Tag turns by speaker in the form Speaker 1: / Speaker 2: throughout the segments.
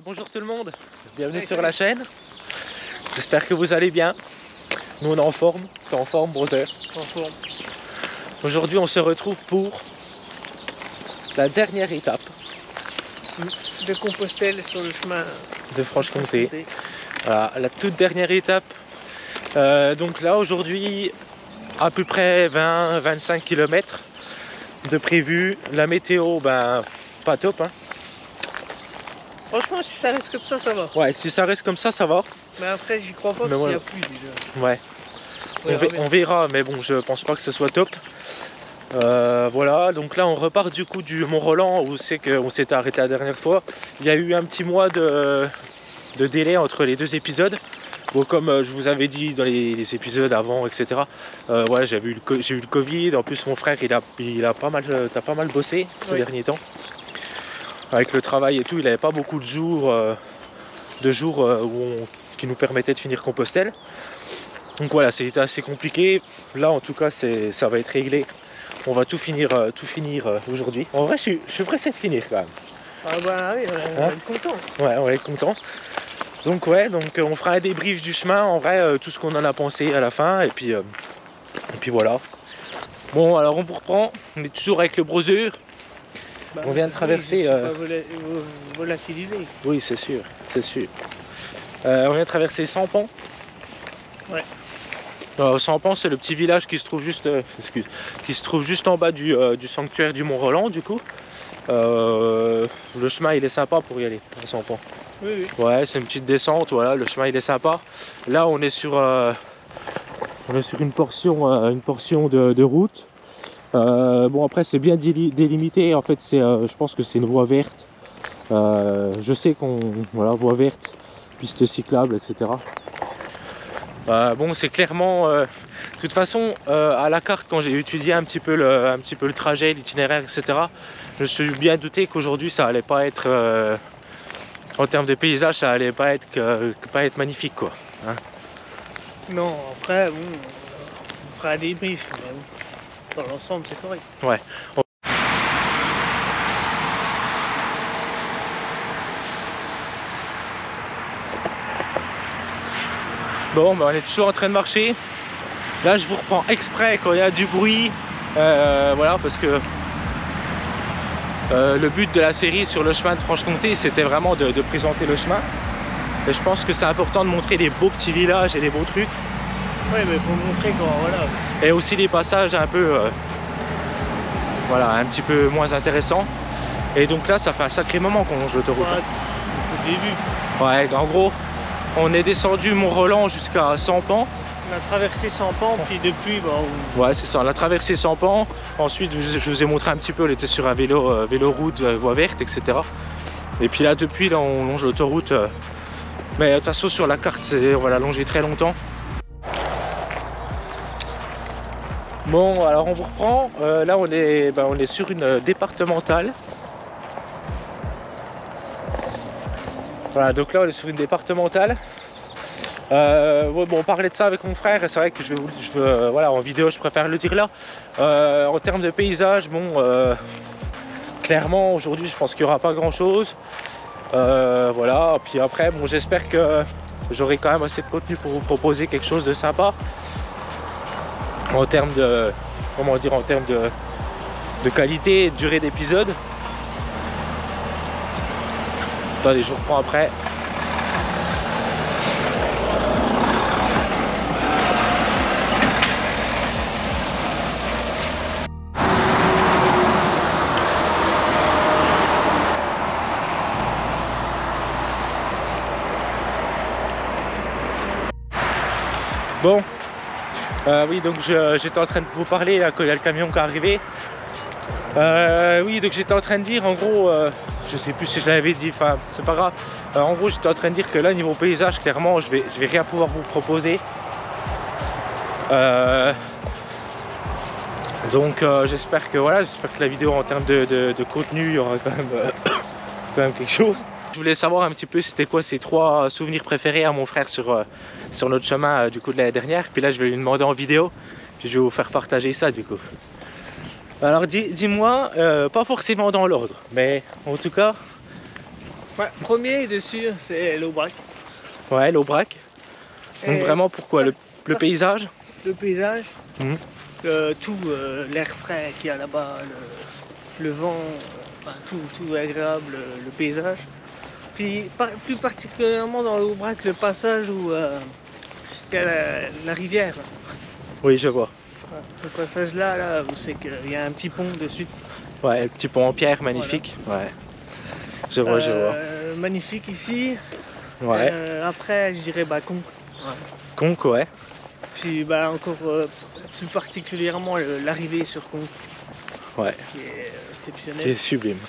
Speaker 1: Bonjour tout le monde, bienvenue sur la chaîne. J'espère que vous allez bien. Nous on est en forme, t'es en forme brother?
Speaker 2: En forme.
Speaker 1: Aujourd'hui on se retrouve pour la dernière étape
Speaker 2: De Compostelle sur le chemin
Speaker 1: de Franche-Comté. Voilà, la toute dernière étape. Donc là aujourd'hui à peu près 20-25 km de prévu. La météo, ben pas top hein.
Speaker 2: Franchement, si ça reste comme ça va.
Speaker 1: Ouais, si ça reste comme ça va.
Speaker 2: Mais après, j'y crois pas
Speaker 1: Mais
Speaker 2: parce qu'il
Speaker 1: voilà.
Speaker 2: y a plus déjà.
Speaker 1: Ouais, on verra, mais bon, je pense pas que ce soit top. Voilà, donc là on repart du coup du Mont-Roland où c'est qu'on s'était arrêté la dernière fois. Il y a eu un petit mois de délai entre les deux épisodes. Bon, comme je vous avais dit dans les épisodes avant, etc. Ouais, j'ai eu le Covid. En plus, mon frère il a pas mal bossé ces derniers temps. Avec le travail et tout, il n'avait pas beaucoup de jours, qui nous permettaient de finir Compostelle. Donc voilà, c'était assez compliqué. Là, en tout cas, ça va être réglé. On va tout finir aujourd'hui. En vrai, je suis pressé de finir quand même.
Speaker 2: Ah bah oui, on va être content.
Speaker 1: Ouais, on va être content. Donc ouais, on fera un débrief du chemin, en vrai, tout ce qu'on en a pensé à la fin, et puis voilà. Bon, alors on vous reprend, on est toujours avec le brosure.
Speaker 2: Bah,
Speaker 1: On vient de traverser...
Speaker 2: oui, volatilisé.
Speaker 1: Oui, c'est sûr, c'est sûr. On vient de traverser Sampan.
Speaker 2: Ouais.
Speaker 1: 100 c'est le petit village qui se trouve juste, en bas du sanctuaire du Mont-Roland du coup. Le chemin il est sympa pour y aller à 100.
Speaker 2: Oui.
Speaker 1: Ouais, c'est une petite descente, voilà, le chemin il est sympa. Là on est sur une portion de route. Bon après c'est bien délimité, en fait je pense que c'est une voie verte. Je sais voilà, voie verte, piste cyclable, etc. Bon, c'est clairement, de toute façon, à la carte, quand j'ai étudié un petit peu le trajet, l'itinéraire, etc., je me suis bien douté qu'aujourd'hui, ça allait pas être, en termes de paysage, ça allait pas être magnifique, quoi. Hein.
Speaker 2: Non, après, bon, on fera un débrief, mais bon, dans l'ensemble, c'est correct.
Speaker 1: Ouais. Bon, bah, on est toujours en train de marcher. Là, je vous reprends exprès quand il y a du bruit. Voilà, parce que le but de la série sur le chemin de Franche-Comté, c'était vraiment de présenter le chemin. Et je pense que c'est important de montrer des beaux petits villages et des beaux trucs.
Speaker 2: Oui, mais il faut montrer quand, voilà.
Speaker 1: Et aussi des passages un peu, voilà, un petit peu moins intéressants. Et donc là, ça fait un sacré moment qu'on longe l'autoroute.
Speaker 2: Ouais, au début.
Speaker 1: Ouais, en gros, on est descendu Mont-Roland jusqu'à Sampan.
Speaker 2: On a traversé Sampan, puis depuis, bah,
Speaker 1: Ouais, c'est ça, on a traversé Sampan. Ensuite, je vous ai montré un petit peu, on était sur un véloroute, voie verte, etc. Et puis là, depuis, là, on longe l'autoroute. Mais de toute façon, sur la carte, on va la longer très longtemps. Bon, alors on vous reprend. Là, on est sur une départementale. Voilà, donc là, on est sur une départementale. Ouais, bon, on parlait de ça avec mon frère et c'est vrai que voilà, en vidéo je préfère le dire là. En termes de paysage, bon, clairement aujourd'hui je pense qu'il n'y aura pas grand chose. Voilà, puis après bon, j'espère que j'aurai quand même assez de contenu pour vous proposer quelque chose de sympa en termes de, comment dire, en termes de qualité et de durée d'épisode. Attendez, je vous reprends après. Bon, oui, donc j'étais en train de vous parler là quand il y a le camion qui est arrivé. Oui, donc j'étais en train de dire, en gros, je sais plus si je l'avais dit, enfin c'est pas grave. En gros, j'étais en train de dire que là, niveau paysage, clairement, je vais rien pouvoir vous proposer. Donc j'espère que voilà, la vidéo en termes de contenu, il y aura quand même quelque chose. Je voulais savoir un petit peu c'était quoi ses 3 souvenirs préférés à mon frère sur notre chemin du coup de l'année dernière. Puis là je vais lui demander en vidéo, puis je vais vous faire partager ça du coup. Alors dis-moi, pas forcément dans l'ordre, mais en tout cas,
Speaker 2: Ouais, premier dessus, c'est l'Aubrac.
Speaker 1: Ouais, l'Aubrac. Donc
Speaker 2: Et
Speaker 1: vraiment pourquoi le paysage?
Speaker 2: le paysage,
Speaker 1: Mhm.
Speaker 2: tout, l'air frais qu'il y a là-bas, le vent, enfin tout est agréable, le paysage. Puis plus particulièrement dans l'Aubrac, le passage où il y a la rivière.
Speaker 1: Oui, je vois.
Speaker 2: Ouais, le passage là où c'est qu'il y a un petit pont dessus.
Speaker 1: Ouais, le petit pont en pierre, magnifique. Ouais. Je vois, je vois.
Speaker 2: Magnifique ici.
Speaker 1: Ouais.
Speaker 2: Après, je dirais Conques. Ouais.
Speaker 1: Conques, ouais.
Speaker 2: Puis encore plus particulièrement l'arrivée sur Conques.
Speaker 1: Ouais.
Speaker 2: Qui est exceptionnel.
Speaker 1: Qui est sublime.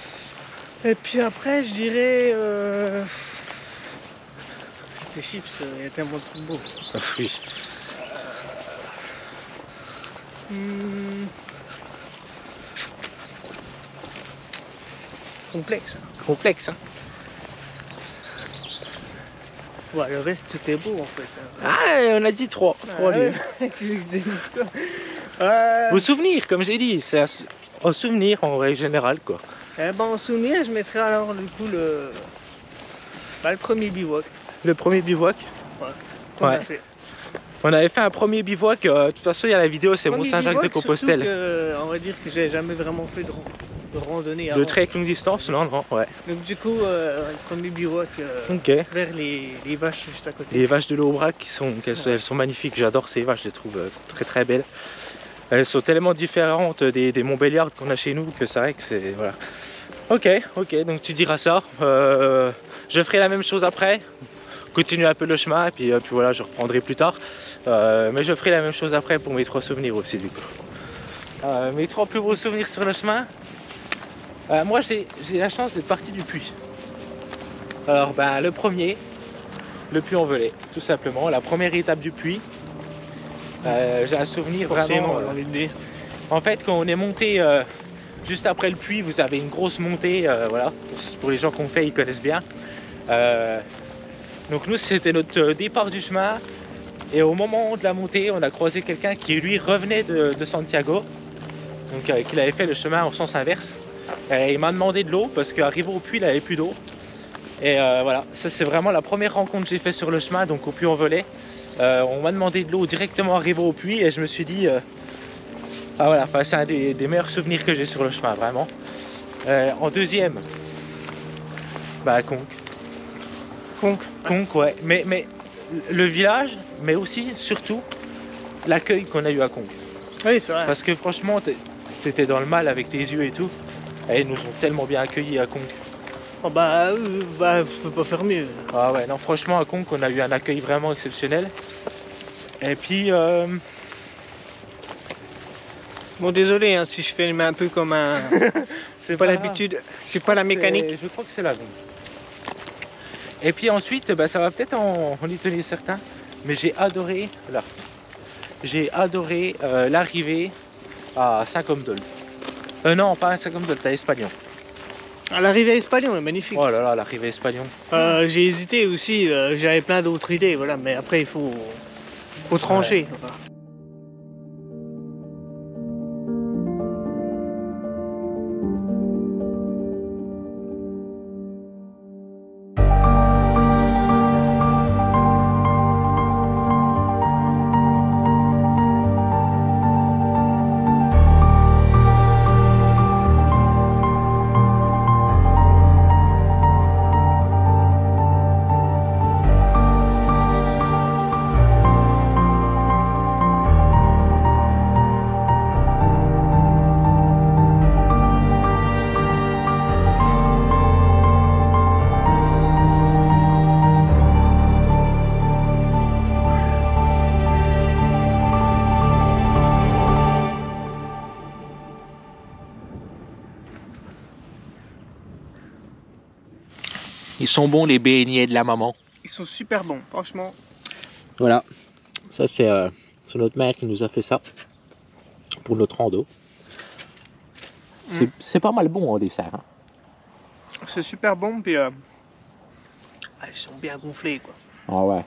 Speaker 2: Et puis après, je dirais. Les chips, il y a tellement de trucs beaux.
Speaker 1: Oui.
Speaker 2: Complexe.
Speaker 1: Complexe, hein.
Speaker 2: Ouais, le reste, tout est beau en fait.
Speaker 1: Ah, on a dit 3. 3 lieux.
Speaker 2: Tu veux que je dise quoi?
Speaker 1: Vos souvenirs, comme j'ai dit, c'est un souvenir en règle générale, quoi.
Speaker 2: En souvenir, je mettrais alors du coup le premier bivouac.
Speaker 1: Le premier bivouac.
Speaker 2: Ouais. Qu'on a
Speaker 1: Ouais.
Speaker 2: fait.
Speaker 1: On avait fait un premier bivouac, de toute façon il y a la vidéo, c'est
Speaker 2: Premier
Speaker 1: Mont-Saint-Jacques-de-Compostelle.
Speaker 2: On va dire que j'ai jamais vraiment fait de randonnée avant.
Speaker 1: De très longue distance, non, ouais.
Speaker 2: Donc du coup, le premier bivouac
Speaker 1: Ok.
Speaker 2: vers les vaches juste à côté.
Speaker 1: Les vaches de l'Aubrac, elles sont magnifiques, j'adore ces vaches, je les trouve très très belles. Elles sont tellement différentes des Montbéliardes qu'on a chez nous que c'est vrai que c'est... Voilà. Ok, donc tu diras ça. Je ferai la même chose après. Continuer un peu le chemin et puis voilà, je reprendrai plus tard. Mais je ferai la même chose après pour mes 3 souvenirs aussi du coup. Mes 3 plus beaux souvenirs sur le chemin. Moi j'ai la chance d'être parti du puits. Alors le premier, le puits en Velay, tout simplement. La première étape du puits. J'ai un souvenir
Speaker 2: Forcément,
Speaker 1: vraiment...
Speaker 2: j'ai envie de dire.
Speaker 1: En fait quand on est monté juste après le puits, vous avez une grosse montée, voilà. Pour les gens qui ont fait, ils connaissent bien. Donc nous c'était notre départ du chemin. Et au moment de la montée, on a croisé quelqu'un qui lui revenait de Santiago. Donc qu'il avait fait le chemin en sens inverse. Et il m'a demandé de l'eau parce qu'arrivé au puits, il n'avait plus d'eau. Et voilà, ça c'est vraiment la première rencontre que j'ai fait sur le chemin, donc au Puy-en-Velay. On m'a demandé de l'eau directement arrivé au puits et je me suis dit... ah voilà, c'est un des meilleurs souvenirs que j'ai sur le chemin, vraiment. En deuxième, Conques, ouais. Mais le village, mais aussi, surtout, l'accueil qu'on a eu à Conques.
Speaker 2: Oui, c'est vrai.
Speaker 1: Parce que franchement, t'étais dans le mal avec tes yeux et tout. Et ils nous ont tellement bien accueillis à Conques.
Speaker 2: Oh je peux pas faire mieux.
Speaker 1: Ah ouais, non, franchement, à Conques, on a eu un accueil vraiment exceptionnel. Et puis...
Speaker 2: Bon, désolé hein, si je filme un peu comme un... c'est pas l'habitude, c'est pas la mécanique.
Speaker 1: Je crois que c'est là. Donc. Et puis ensuite, ça va peut-être en étonner certains, mais j'ai adoré là. J'ai adoré l'arrivée à Saint-Comdol. Non, pas à Saint-Comdol, à Espalion.
Speaker 2: À l'arrivée à Espalion est magnifique.
Speaker 1: Oh là là, l'arrivée à Espalion.
Speaker 2: J'ai hésité aussi, j'avais plein d'autres idées, voilà, mais après il faut trancher. Ouais.
Speaker 1: Ils sont bons les beignets de la maman.
Speaker 2: Ils sont super bons, franchement.
Speaker 1: Voilà, ça c'est notre mère qui nous a fait ça pour notre rando. C'est pas mal bon en dessert. Hein.
Speaker 2: C'est super bon, puis ils sont bien gonflés quoi.
Speaker 1: Ah ouais.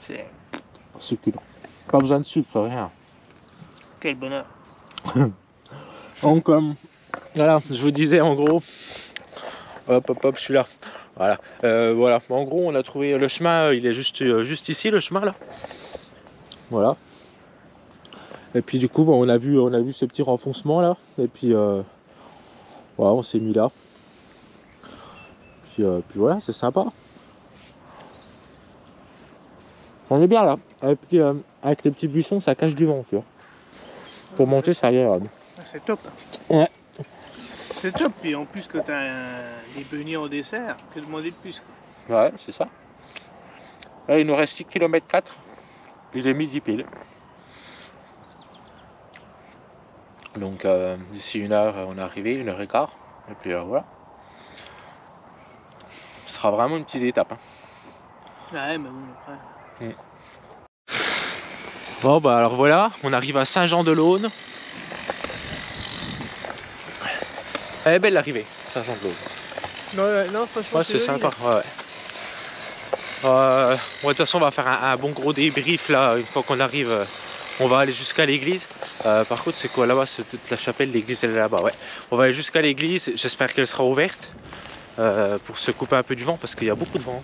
Speaker 2: C'est
Speaker 1: Succulent. Pas besoin de sucre, rien.
Speaker 2: quel bonheur.
Speaker 1: Donc Voilà, je vous disais en gros, hop hop hop, je suis là. Voilà, voilà. En gros, on a trouvé le chemin, il est juste ici, le chemin là. Voilà. Et puis du coup, bon, on a vu ce petit renfoncement là. Et puis, voilà, on s'est mis là. Puis voilà, c'est sympa. On est bien là. Avec les petits buissons, ça cache du vent, tu vois. Pour monter, c'est agréable.
Speaker 2: C'est top.
Speaker 1: Ouais.
Speaker 2: C'est top, et en plus que tu as des beignets en dessert, que demander de plus, quoi.
Speaker 1: Ouais, c'est ça. Là, il nous reste 6 km 4. Il est midi pile. Donc d'ici 1 heure, on est arrivé, 1 h 15. Et puis voilà. Ce sera vraiment une petite étape. Hein.
Speaker 2: Ouais, mais bon, après.
Speaker 1: Bon, bah alors voilà, on arrive à Saint-Jean-de-Laune. Elle est belle l'arrivée, Saint-Jean-de-Laune.
Speaker 2: Non, franchement,
Speaker 1: Ouais, c'est sympa. Ouais. Ouais, de toute façon, on va faire un bon gros débrief là. Une fois qu'on arrive, on va aller jusqu'à l'église. Par contre, c'est quoi là-bas? C'est toute la chapelle, l'église elle est là-bas. Ouais. On va aller jusqu'à l'église. J'espère qu'elle sera ouverte pour se couper un peu du vent parce qu'il y a beaucoup de vent.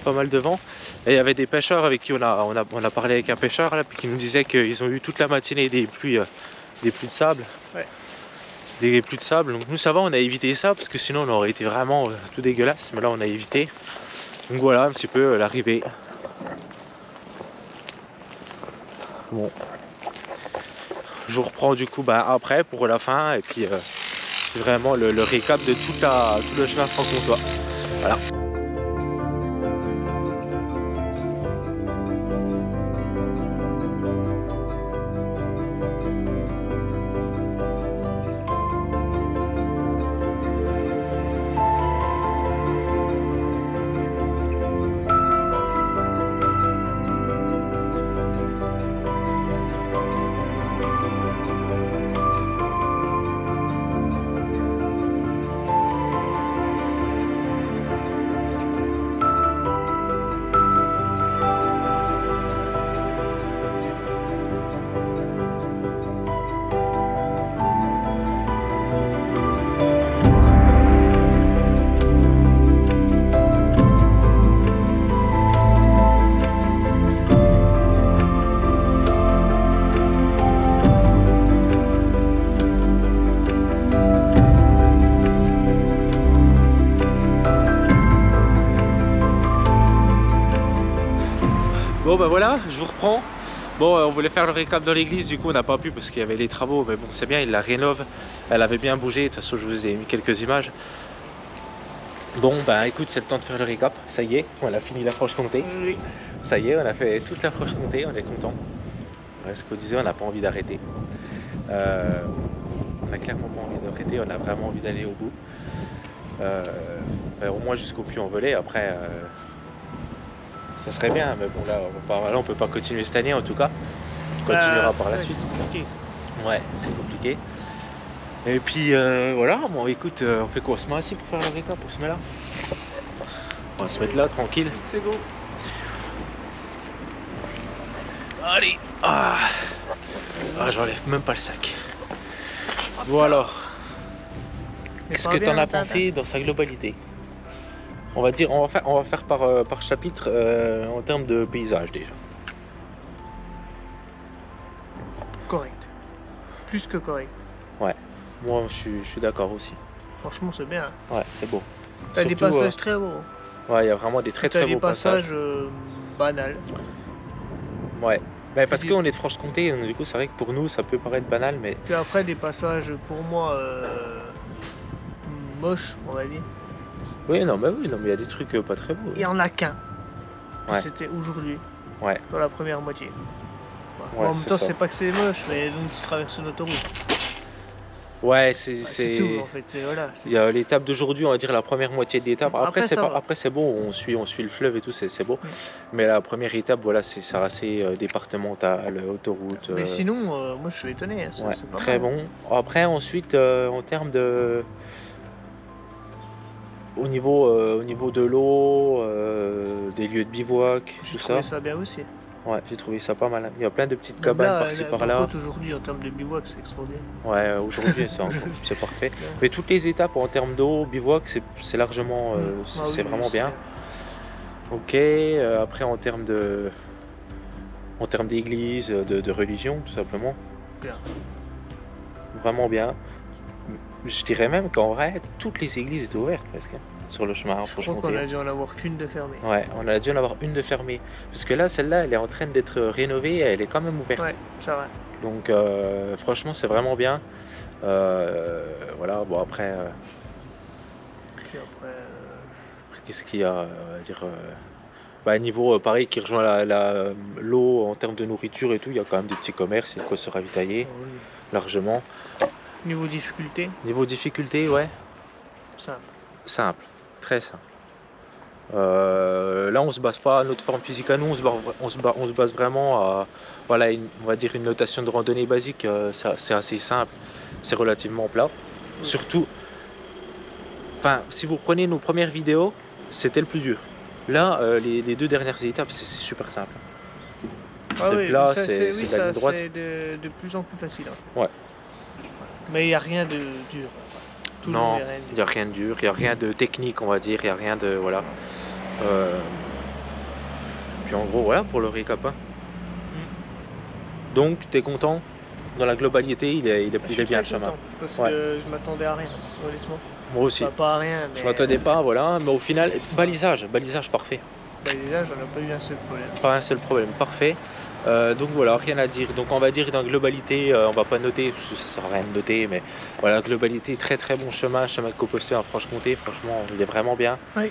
Speaker 1: Pas mal de vent. Et il y avait des pêcheurs avec qui on a parlé avec un pêcheur là, puis qui nous disait qu'ils ont eu toute la matinée des pluies de sable.
Speaker 2: Ouais.
Speaker 1: Des pluies de sable. Donc nous ça va, on a évité ça parce que sinon on aurait été vraiment tout dégueulasse. Mais là on a évité. Donc voilà un petit peu l'arrivée. Bon. Je vous reprends du coup après pour la fin et puis vraiment le récap de tout le chemin franc-comtois. Voilà. Bon bah voilà, je vous reprends. Bon, on voulait faire le récap dans l'église, du coup on n'a pas pu parce qu'il y avait les travaux, mais bon c'est bien, il la rénove, elle avait bien bougé, de toute façon je vous ai mis quelques images. Bon bah écoute, c'est le temps de faire le récap, ça y est, on a fini la Franche-Comté.
Speaker 2: Oui.
Speaker 1: Ça y est, on a fait toute la Franche-Comté, on est content. Ouais, ce qu'on disait, on n'a pas envie d'arrêter. On a clairement pas envie d'arrêter, on a vraiment envie d'aller au bout. Au moins jusqu'au Puy-en-Velay, après... ça serait bien, mais bon là on peut pas continuer cette année en tout cas. On continuera par la suite. Ouais, c'est compliqué. Et puis voilà, bon écoute, on fait quoi? On se met assis pour faire le récap, on se met là. On va se mettre là, tranquille.
Speaker 2: C'est go.
Speaker 1: Allez. J'enlève même pas le sac. Bon alors, qu'est-ce que t'en as pensé dans sa globalité? On va faire par chapitre en termes de paysage déjà.
Speaker 2: Correct. Plus que correct.
Speaker 1: Ouais, moi je suis d'accord aussi.
Speaker 2: Franchement, c'est bien.
Speaker 1: Ouais, c'est beau.
Speaker 2: T'as des passages très beaux.
Speaker 1: Ouais, il y a vraiment des très beaux passages.
Speaker 2: T'as des passages banals.
Speaker 1: Ouais. Mais parce qu'on est de Franche-Comté, du coup c'est vrai que pour nous ça peut paraître banal, mais...
Speaker 2: Puis après des passages pour moi moches, on va dire.
Speaker 1: Oui, non, mais il y a des trucs pas très beaux.
Speaker 2: Il y en a qu'un.
Speaker 1: Ouais.
Speaker 2: C'était aujourd'hui.
Speaker 1: Ouais.
Speaker 2: Dans la première moitié.
Speaker 1: Ouais,
Speaker 2: en même temps, c'est pas que c'est moche, mais donc tu traverses une autoroute.
Speaker 1: Ouais,
Speaker 2: c'est tout en fait. Voilà,
Speaker 1: il y a l'étape d'aujourd'hui, on va dire la première moitié de l'étape. Après c'est beau, on suit le fleuve et tout, c'est beau. Mais la première étape, voilà, c'est assez départemental, autoroute.
Speaker 2: Mais sinon, moi je suis étonné. Hein,
Speaker 1: ouais,
Speaker 2: c'est pas
Speaker 1: très
Speaker 2: mal.
Speaker 1: bon. Après, ensuite, en termes de... Au niveau de l'eau, des lieux de bivouac, tout ça.
Speaker 2: Ça bien aussi.
Speaker 1: Ouais, j'ai trouvé ça pas mal. Il y a plein de petites
Speaker 2: Même
Speaker 1: cabanes
Speaker 2: là,
Speaker 1: par-ci
Speaker 2: la
Speaker 1: par-là.
Speaker 2: route aujourd'hui en termes de bivouac, c'est extraordinaire.
Speaker 1: Ouais, aujourd'hui c'est parfait. Mais toutes les étapes en termes d'eau, bivouac, c'est largement,
Speaker 2: Ah
Speaker 1: c'est
Speaker 2: oui, oui,
Speaker 1: vraiment
Speaker 2: c'est
Speaker 1: bien. Ok, après en termes d'église, de religion, tout simplement,
Speaker 2: bien.
Speaker 1: vraiment bien. Je dirais même qu'en vrai, toutes les églises étaient ouvertes presque, hein, sur le chemin
Speaker 2: Je crois qu'on
Speaker 1: Franche-Comté.
Speaker 2: a dû en avoir qu'une de fermée.
Speaker 1: Ouais, on a dû en avoir une de fermée. Parce que là, celle-là, elle est en train d'être rénovée, elle est quand même ouverte.
Speaker 2: Ouais, ça va.
Speaker 1: Donc franchement, c'est vraiment bien. Voilà, bon après,
Speaker 2: Puis après,
Speaker 1: qu'est-ce qu'il y a à dire bah, niveau pareil qui rejoint l'eau en termes de nourriture et tout, il y a quand même des petits commerces, il y a de quoi se ravitailler
Speaker 2: oui.
Speaker 1: largement.
Speaker 2: Niveau difficulté,
Speaker 1: Niveau difficulté, ouais,
Speaker 2: simple.
Speaker 1: simple, très simple. Là, on se base pas à notre forme physique à nous, on se base vraiment à, voilà, on va dire une notation de randonnée basique, c'est assez simple, c'est relativement plat.
Speaker 2: Oui.
Speaker 1: Surtout, enfin, si vous prenez nos premières vidéos, c'était le plus dur. Là, les 2 dernières étapes, c'est super simple.
Speaker 2: Ah
Speaker 1: C'est
Speaker 2: oui,
Speaker 1: plat,
Speaker 2: ça,
Speaker 1: c'est
Speaker 2: oui,
Speaker 1: de la
Speaker 2: ça,
Speaker 1: ligne droite.
Speaker 2: c'est de plus en plus facile. Hein.
Speaker 1: Ouais.
Speaker 2: Mais il n'y a rien de dur. Toujours,
Speaker 1: Non,
Speaker 2: il n'y a rien de
Speaker 1: il n'y
Speaker 2: dur.
Speaker 1: a rien de dur, il n'y a rien de technique, on va dire, il n'y a rien de. Voilà. Puis en gros, voilà pour le récap. Hein. Donc, tu es content? Dans la globalité, il est
Speaker 2: Je suis
Speaker 1: bien
Speaker 2: très
Speaker 1: le chemin.
Speaker 2: content, parce
Speaker 1: Ouais.
Speaker 2: que je m'attendais à rien, honnêtement.
Speaker 1: Moi aussi.
Speaker 2: Enfin, pas à rien, mais.
Speaker 1: Je m'attendais pas, voilà, mais au final, balisage parfait.
Speaker 2: Bah, déjà, j'en ai pas eu un seul problème.
Speaker 1: Pas un seul problème, parfait. Donc voilà, rien à dire. Donc on va dire dans la globalité, on va pas noter, parce que ça sert à rien de noter, mais voilà, globalité, très très bon chemin de Compostelle en Franche-Comté, franchement, il est vraiment bien.
Speaker 2: Oui.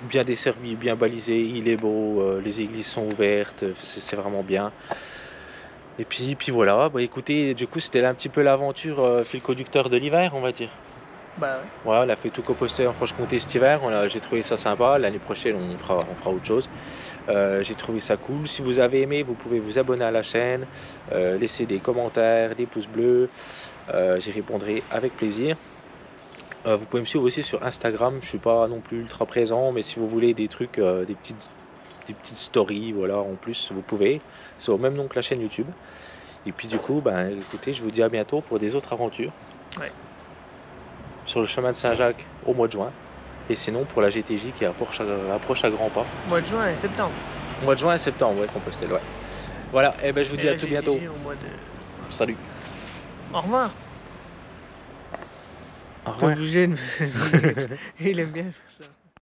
Speaker 1: Bien desservi, bien balisé, il est beau, les églises sont ouvertes, c'est vraiment bien. Et puis voilà, bah écoutez, du coup c'était un petit peu l'aventure fil conducteur de l'hiver, on va dire.
Speaker 2: Bah ouais.
Speaker 1: Ouais, on a fait tout Compostelle en Franche-Comté cet hiver, j'ai trouvé ça sympa. L'année prochaine, on fera autre chose. J'ai trouvé ça cool. Si vous avez aimé, vous pouvez vous abonner à la chaîne, laisser des commentaires, des pouces bleus. J'y répondrai avec plaisir. Vous pouvez me suivre aussi sur Instagram. Je suis pas non plus ultra présent, mais si vous voulez des trucs, des petites stories, voilà, en plus, vous pouvez. C'est au même nom que la chaîne YouTube. Et puis du coup, ben, écoutez, je vous dis à bientôt pour des autres aventures.
Speaker 2: Ouais.
Speaker 1: Sur le chemin de Saint-Jacques au mois de juin. Et sinon pour la GTJ qui approche à grands pas.
Speaker 2: Mois de juin et septembre.
Speaker 1: Mois de juin et septembre, ouais, Compostelle, ouais. Voilà, et ben je vous dis à tout bientôt.
Speaker 2: Au mois de...
Speaker 1: Salut.
Speaker 2: Au revoir.
Speaker 1: Au
Speaker 2: T'es
Speaker 1: revoir.
Speaker 2: obligé de me... Il aime bien faire ça.